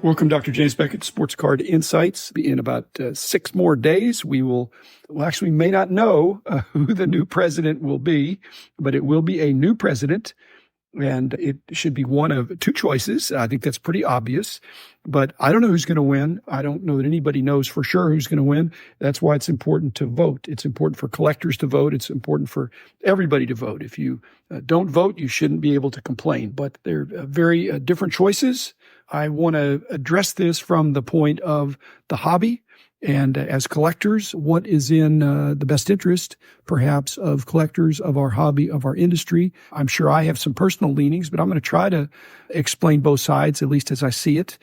Welcome, Dr. James Beckett, Sports Card Insights. In about 6 more days, we may not know who the new president will be, but it will be a new president, and it should be one of 2 choices. I think that's pretty obvious, but I don't know who's going to win. I don't know that anybody knows for sure who's going to win. That's why it's important to vote. It's important for collectors to vote. It's important for everybody to vote. If you don't vote, you shouldn't be able to complain, but they're very different choices. I want to address this from the point of the hobby and as collectors, what is in the best interest, perhaps, of collectors, of our hobby, of our industry. I'm sure I have some personal leanings, but I'm going to try to explain both sides, at least as I see it.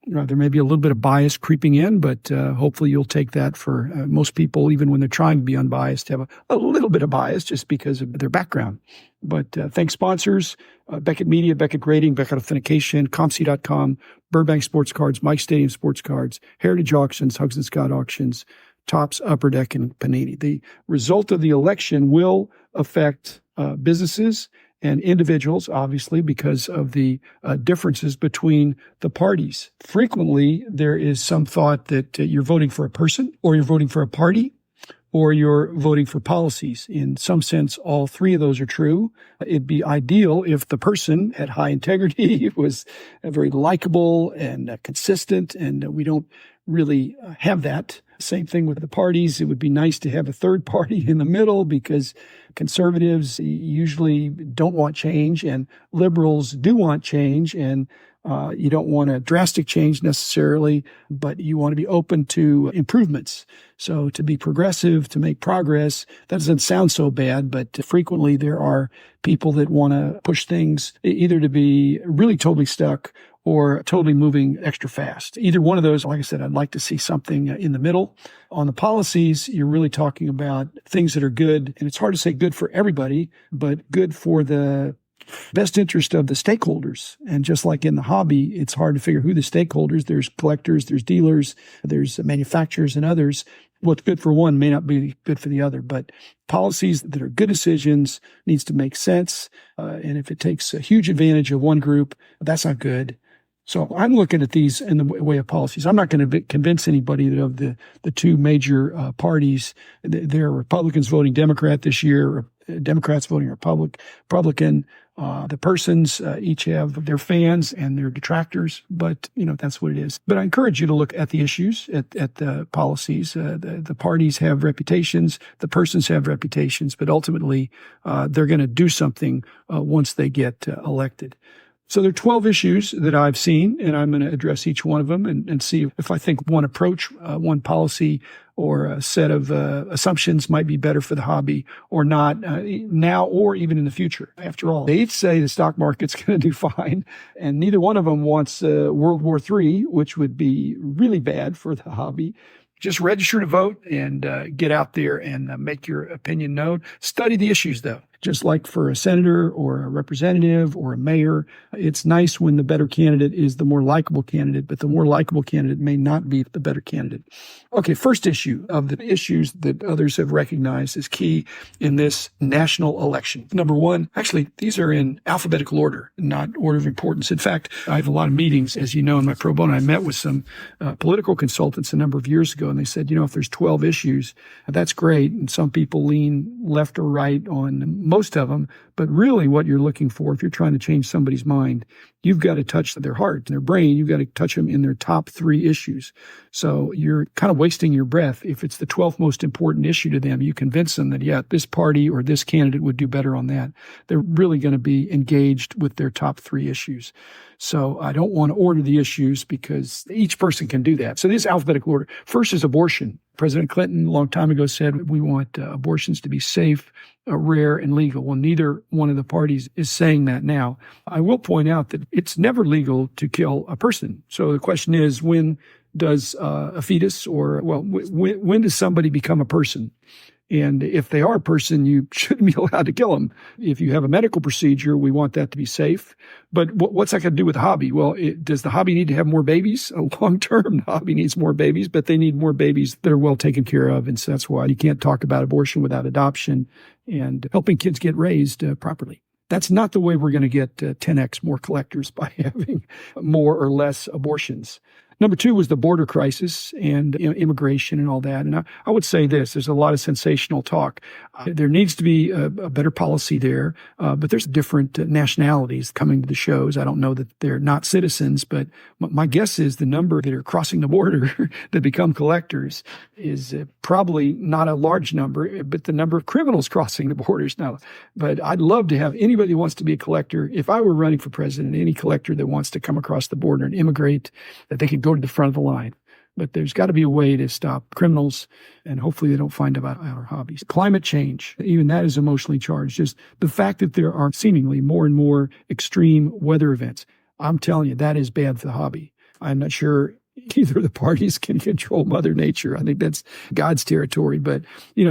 There may be a little bit of bias creeping in, but hopefully you'll take that for most people, even when they're trying to be unbiased, have a little bit of bias just because of their background. But thanks sponsors, Beckett Media, Beckett Grading, Beckett Authentication, ComC.com, Burbank Sports Cards, Mike Stadium Sports Cards, Heritage Auctions, Hugs and Scott Auctions, Topps, Upper Deck, and Panini. The result of the election will affect businesses and individuals, obviously, because of the differences between the parties. Frequently, there is some thought that you're voting for a person, or you're voting for a party, or you're voting for policies. In some sense, all 3 of those are true. It'd be ideal if the person had high integrity, was very likable and consistent, and we don't really have that. Same thing with the parties. It would be nice to have a third party in the middle, because conservatives usually don't want change and liberals do want change, and you don't want a drastic change necessarily, but you want to be open to improvements. So to be progressive, to make progress, that doesn't sound so bad, but frequently there are people that want to push things either to be really totally stuck or totally moving extra fast. Either one of those, like I said, I'd like to see something in the middle. On the policies, you're really talking about things that are good, and it's hard to say good for everybody, but good for the best interest of the stakeholders. And just like in the hobby, it's hard to figure who the stakeholders. There's collectors, there's dealers, there's manufacturers and others. What's good for one may not be good for the other, but policies that are good decisions needs to make sense. And if it takes a huge advantage of one group, that's not good. So I'm looking at these in the way of policies. I'm not going to convince anybody that of the 2 major parties, there are Republicans voting Democrat this year, or Democrats voting Republican. The persons each have their fans and their detractors, but that's what it is. But I encourage you to look at the issues, at the policies. The parties have reputations, the persons have reputations, but ultimately they're going to do something once they get elected. So there are 12 issues that I've seen, and I'm going to address each one of them and see if I think one approach, one policy, or a set of assumptions might be better for the hobby or not, now or even in the future. After all, they each say the stock market's going to do fine, and neither one of them wants World War III, which would be really bad for the hobby. Just register to vote and get out there and make your opinion known. Study the issues, though. Just like for a senator or a representative or a mayor, it's nice when the better candidate is the more likable candidate, but the more likable candidate may not be the better candidate. Okay, first issue of the issues that others have recognized is key in this national election. Number 1, actually, these are in alphabetical order, not order of importance. In fact, I have a lot of meetings, as you know, in my pro bono. I met with some political consultants a number of years ago, and they said, if there's 12 issues, that's great. And some people lean left or right on most of them, but really what you're looking for, if you're trying to change somebody's mind, you've got to touch their heart and their brain. You've got to touch them in their top 3 issues. So you're kind of wasting your breath. If it's the 12th most important issue to them, you convince them that, yeah, this party or this candidate would do better on that. They're really going to be engaged with their top 3 issues. So I don't want to order the issues because each person can do that. So this is alphabetical order. First is abortion. President Clinton a long time ago said we want abortions to be safe, rare, and legal. Well, neither one of the parties is saying that now. I will point out that it's never legal to kill a person. So the question is, when does a fetus when does somebody become a person? And if they are a person, you shouldn't be allowed to kill them. If you have a medical procedure, we want that to be safe. But what's that got to do with the hobby? Well, does the hobby need to have more babies? Long term, the hobby needs more babies, but they need more babies that are well taken care of. And so that's why you can't talk about abortion without adoption and helping kids get raised properly. That's not the way we're going to get 10x more collectors by having more or less abortions. Number 2 was the border crisis and immigration and all that. And I would say this, there's a lot of sensational talk. There needs to be a better policy there, but there's different nationalities coming to the shows. I don't know that they're not citizens, but my guess is the number that are crossing the border that become collectors is probably not a large number, but the number of criminals crossing the borders now. But I'd love to have anybody who wants to be a collector. If I were running for president, any collector that wants to come across the border and immigrate, that they could go to the front of the line. But there's got to be a way to stop criminals, and hopefully they don't find out our hobbies. Climate change, even that is emotionally charged. Just the fact that there are seemingly more and more extreme weather events. I'm telling you, that is bad for the hobby. I'm not sure either of the parties can control Mother Nature. I think that's God's territory. But,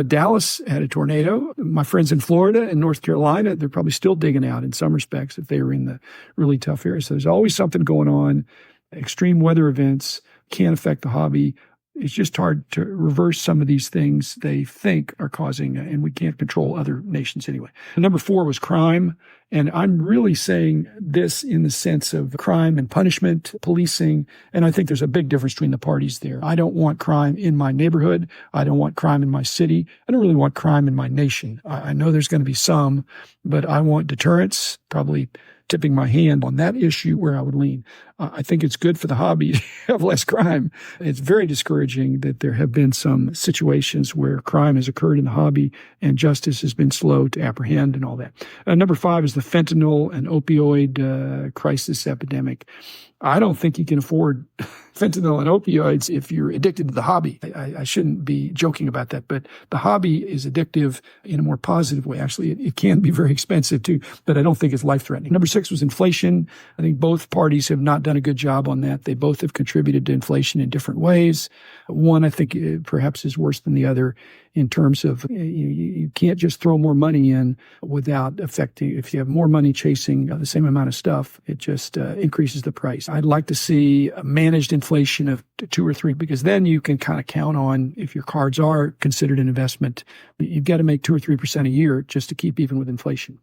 Dallas had a tornado. My friends in Florida and North Carolina, they're probably still digging out in some respects if they were in the really tough areas. So there's always something going on. Extreme weather events can affect the hobby. It's just hard to reverse some of these things they think are causing, and we can't control other nations anyway. Number 4 was crime. And I'm really saying this in the sense of crime and punishment, policing. And I think there's a big difference between the parties there. I don't want crime in my neighborhood. I don't want crime in my city. I don't really want crime in my nation. I know there's going to be some, but I want deterrence, probably tipping my hand on that issue where I would lean. I think it's good for the hobby to have less crime. It's very discouraging that there have been some situations where crime has occurred in the hobby and justice has been slow to apprehend and all that. Number 5 is the fentanyl and opioid crisis epidemic. I don't think you can afford fentanyl and opioids if you're addicted to the hobby. I shouldn't be joking about that, but the hobby is addictive in a more positive way. Actually, it can be very expensive too, but I don't think it's life-threatening. Number 6 was inflation. I think both parties have not done a good job on that. They both have contributed to inflation in different ways. One, I think, perhaps is worse than the other in terms of you can't just throw more money in without affecting. If you have more money chasing the same amount of stuff, it just increases the price. I'd like to see a managed inflation of 2 or 3, because then you can kind of count on, if your cards are considered an investment, you've got to make 2 or 3% a year just to keep even with inflation.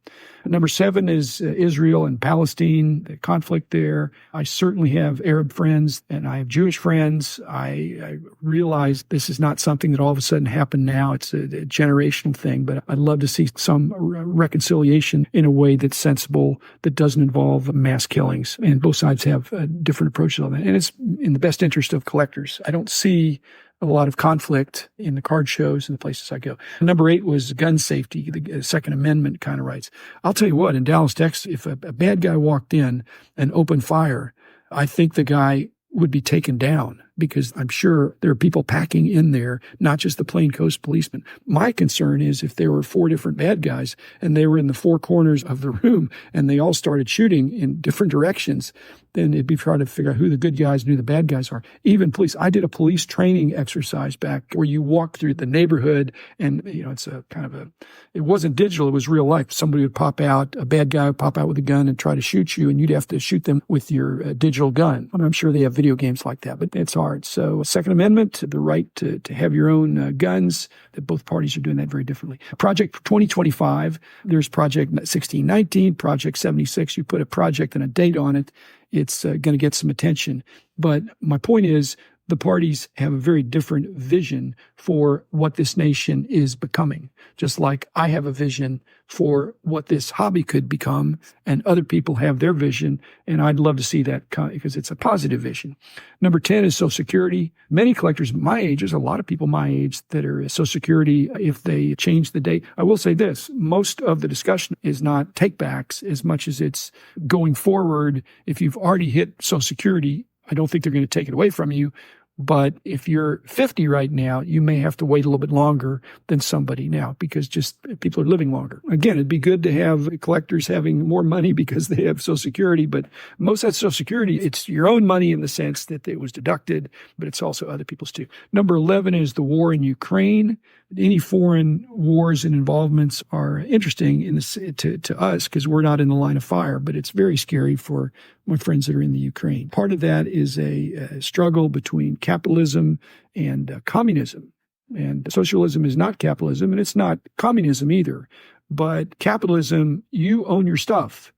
Number 7 is Israel and Palestine, the conflict there. I certainly have Arab friends and I have Jewish friends. I realize this is not something that all of a sudden happened now. It's a generational thing, but I'd love to see some reconciliation in a way that's sensible, that doesn't involve mass killings. And both sides have different approaches on that. And it's in the best interest of collectors. I don't see a lot of conflict in the card shows and the places I go. Number 8 was gun safety, the Second Amendment kind of rights. I'll tell you what, in Dallas, Texas, if a bad guy walked in and opened fire, I think the guy would be taken down, because I'm sure there are people packing in there, not just the plainclothes policemen. My concern is if there were 4 different bad guys and they were in the 4 corners of the room and they all started shooting in different directions, then it'd be hard to figure out who the good guys and who the bad guys are. Even police. I did a police training exercise back where you walk through the neighborhood and, it's a kind of it wasn't digital, it was real life. Somebody would pop out, a bad guy would pop out with a gun and try to shoot you, and you'd have to shoot them with your digital gun. I'm sure they have video games like that, but it's hard. So Second Amendment, the right to have your own guns, that both parties are doing that very differently. Project 2025, there's Project 1619, Project 76. You put a project and a date on it, it's going to get some attention. But my point is, the parties have a very different vision for what this nation is becoming. Just like I have a vision for what this hobby could become, and other people have their vision, and I'd love to see that because it's a positive vision. Number 10 is Social Security. Many collectors my age, there's a lot of people my age that are Social Security if they change the date. I will say this, most of the discussion is not takebacks as much as it's going forward. If you've already hit Social Security, I don't think they're going to take it away from you. But if you're 50 right now, you may have to wait a little bit longer than somebody now, because just people are living longer. Again, it'd be good to have collectors having more money because they have Social Security, but most of that Social Security, it's your own money in the sense that it was deducted, but it's also other people's too. Number 11 is the war in Ukraine. Any foreign wars and involvements are interesting to us because we're not in the line of fire, but it's very scary for my friends that are in the Ukraine. Part of that is a struggle between capitalism and communism. And socialism is not capitalism, and it's not communism either. But capitalism, you own your stuff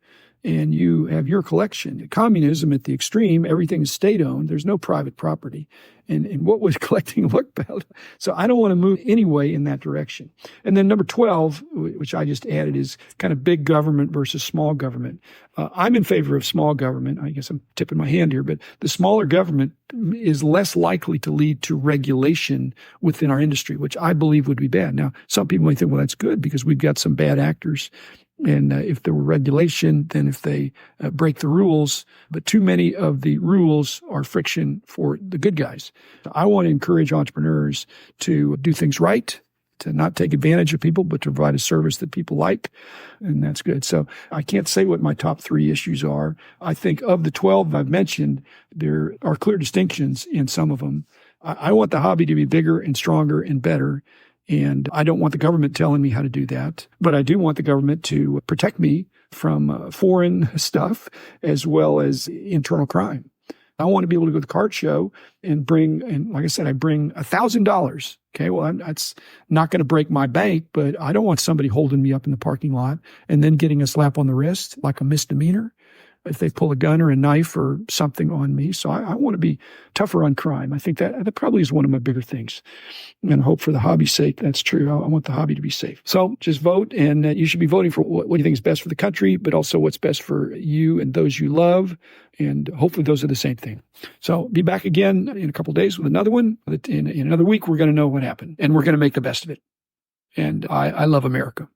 and you have your collection. Communism at the extreme, everything is state-owned. There's no private property. And what would collecting look about? So I don't want to move anyway in that direction. And then number 12, which I just added, is kind of big government versus small government. I'm in favor of small government. I guess I'm tipping my hand here, but the smaller government is less likely to lead to regulation within our industry, which I believe would be bad. Now, some people may think, well, that's good because we've got some bad actors. And if there were regulation, then if they break the rules, but too many of the rules are friction for the good guys. I want to encourage entrepreneurs to do things right, to not take advantage of people, but to provide a service that people like. And that's good. So I can't say what my top 3 issues are. I think of the 12 I've mentioned, there are clear distinctions in some of them. I want the hobby to be bigger and stronger and better. And I don't want the government telling me how to do that, but I do want the government to protect me from foreign stuff as well as internal crime. I want to be able to go to the card show and like I said, I bring $1,000. Okay. Well, that's not going to break my bank, but I don't want somebody holding me up in the parking lot and then getting a slap on the wrist like a misdemeanor if they pull a gun or a knife or something on me. So I want to be tougher on crime. I think that probably is one of my bigger things. And I hope for the hobby's sake, that's true. I want the hobby to be safe. So just vote, and you should be voting for what you think is best for the country, but also what's best for you and those you love. And hopefully those are the same thing. So be back again in a couple of days with another one. In another week, we're going to know what happened, and we're going to make the best of it. And I love America.